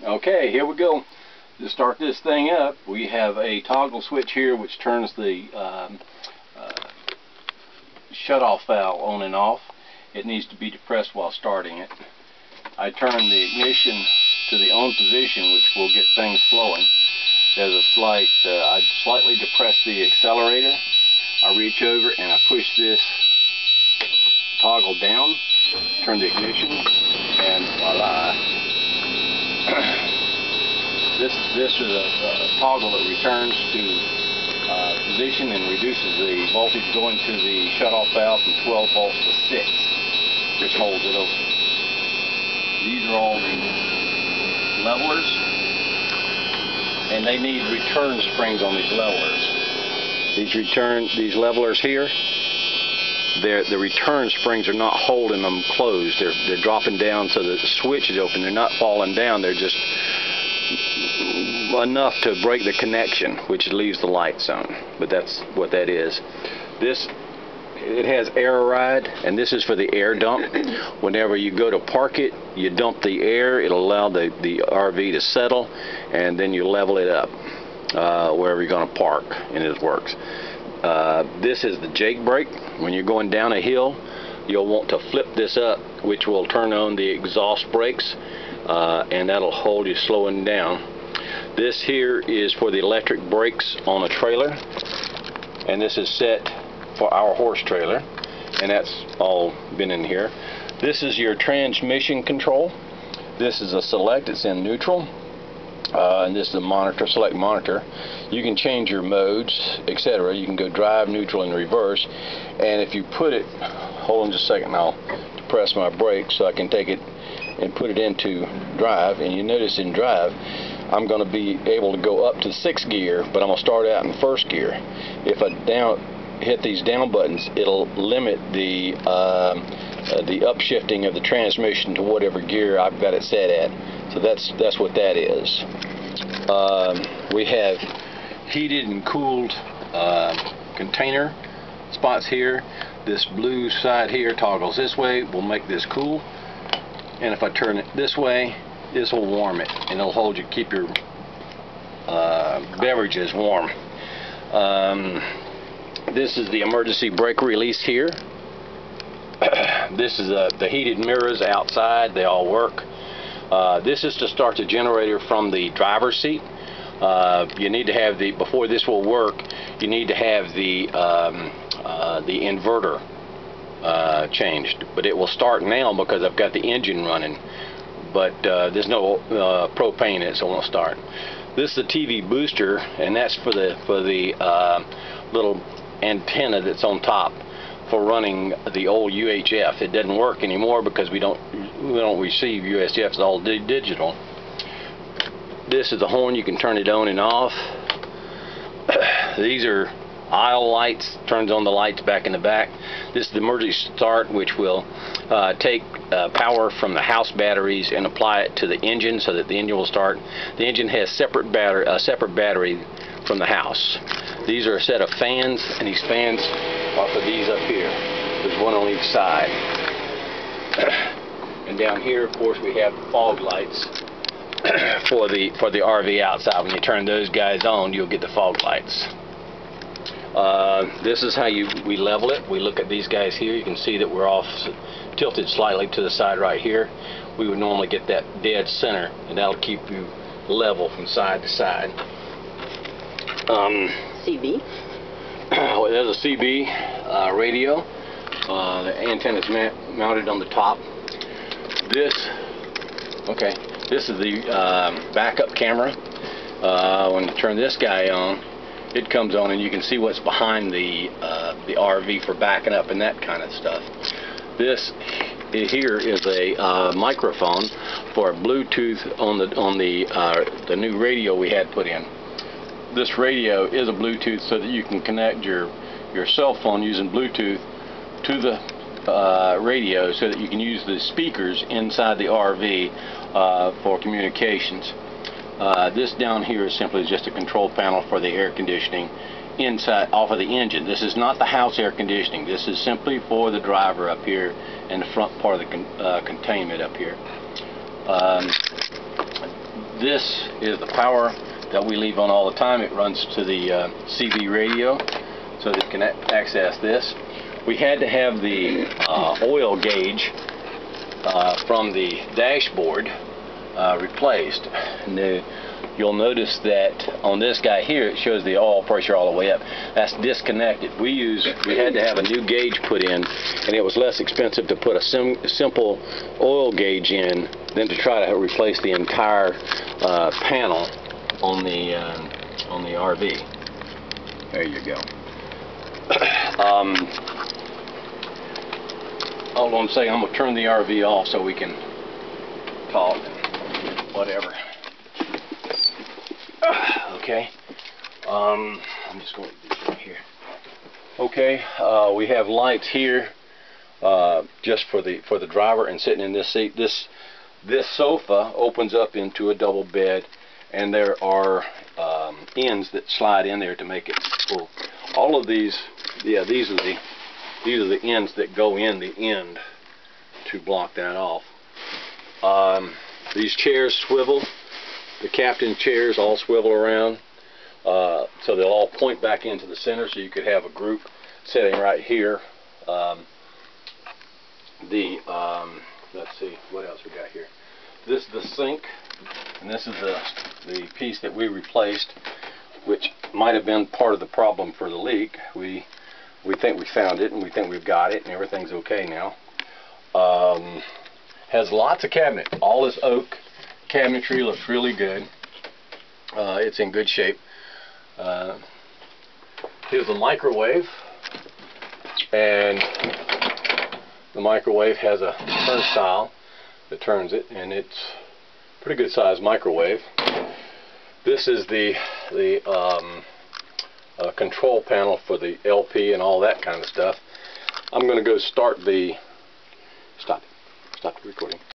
Okay, here we go. To start this thing up, we have a toggle switch here which turns the shut-off valve on and off. It needs to be depressed while starting it. I turn the ignition to the on position, which will get things flowing. There's a slight, I slightly depress the accelerator. I reach over and I push this toggle down, turn the ignition, and voila. This is a toggle that returns to position and reduces the voltage going to the shutoff valve from 12 volts to 6, which holds it open. These are all the levelers, and they need return springs on these levelers. These levelers here, the return springs are not holding them closed. They're dropping down so that the switch is open. They're not falling down. They're just enough to break the connection, which leaves the lights on. But that's what that is. It has air ride, and this is for the air dump. Whenever you go to park it, you dump the air. It'll allow the RV to settle, and then you level it up wherever you're going to park, and it works. This is the Jake brake. When you're going down a hill, you'll want to flip this up, which will turn on the exhaust brakes, and that'll hold you slowing down. This here is for the electric brakes on a trailer, and this is set for our horse trailer, and that's all been in here. This is your transmission control. This is a select, it's in neutral, and this is a monitor, select monitor. You can change your modes, etc. You can go drive, neutral, and reverse. And if you put it, hold on just a second, I'll depress my brake so I can take it and put it into drive. And you notice in drive, I'm going to be able to go up to 6th gear, but I'm going to start out in 1st gear. If I hit these down buttons, it'll limit the upshifting of the transmission to whatever gear I've got it set at. So that's what that is. We have heated and cooled container spots here. This blue side here toggles this way, will make this cool, and if I turn it this way, this will warm it, and it'll hold you, keep your beverages warm. This is the emergency brake release here. This is the heated mirrors outside, they all work. This is to start the generator from the driver's seat. You need to have before this will work, you need to have the inverter changed. But it will start now because I've got the engine running. But there's no propane in it, so it won't start. This is the TV booster, and that's for the little antenna that's on top for running the old UHF. It doesn't work anymore because we don't receive UHF. It's all digital. This is the horn. You can turn it on and off. These are aisle lights. Turns on the lights back in the back. This is the emergency start, which will take power from the house batteries and apply it to the engine so that the engine will start. The engine has a separate battery from the house. These are a set of fans, and these fans are for these up here. There's one on each side. And down here, of course, we have the fog lights for the RV outside. When you turn those guys on, you'll get the fog lights. This is how we level it. We look at these guys here. You can see that we're off, tilted slightly to the side right here. We would normally get that dead center, and that'll keep you level from side to side. CB. There's a CB radio. The antenna is mounted on the top. This is the backup camera. When you turn this guy on, it comes on, and you can see what's behind the RV for backing up and that kind of stuff. This here is a microphone for Bluetooth on the new radio we had put in. This radio is a Bluetooth so that you can connect your cell phone using Bluetooth to the radio so that you can use the speakers inside the RV for communications. This down here is simply just a control panel for the air conditioning inside off of the engine. This is not the house air conditioning. This is simply for the driver up here and the front part of the containment up here. this is the power that we leave on all the time. It runs to the CB radio, so that you can access this. We had to have the oil gauge from the dashboard replaced. And you'll notice that on this guy here, it shows the oil pressure all the way up. That's disconnected. We had to have a new gauge put in, and it was less expensive to put a simple oil gauge in than to try to replace the entire panel on the RV. There you go. Hold on a second. I'm gonna turn the RV off so we can talk. Whatever. Okay. I'm just going to do this right here. Okay. We have lights here, just for the driver and sitting in this seat. This sofa opens up into a double bed, and there are ends that slide in there to make it full. All of these, yeah, these are the ends that go in the end to block that off. These chairs swivel. The captain chairs all swivel around, so they'll all point back into the center, so you could have a group sitting right here. Let's see, what else we got here? This is the sink, and this is the piece that we replaced, which might have been part of the problem for the leak. We think we found it, and we think we've got it, and everything's okay now. Has lots of cabinet. All this oak cabinetry looks really good. It's in good shape. Here's the microwave, and the microwave has a turnstile that turns it, and it's a pretty good sized microwave. This is the control panel for the LP and all that kind of stuff. I'm going to go start the stop the recording.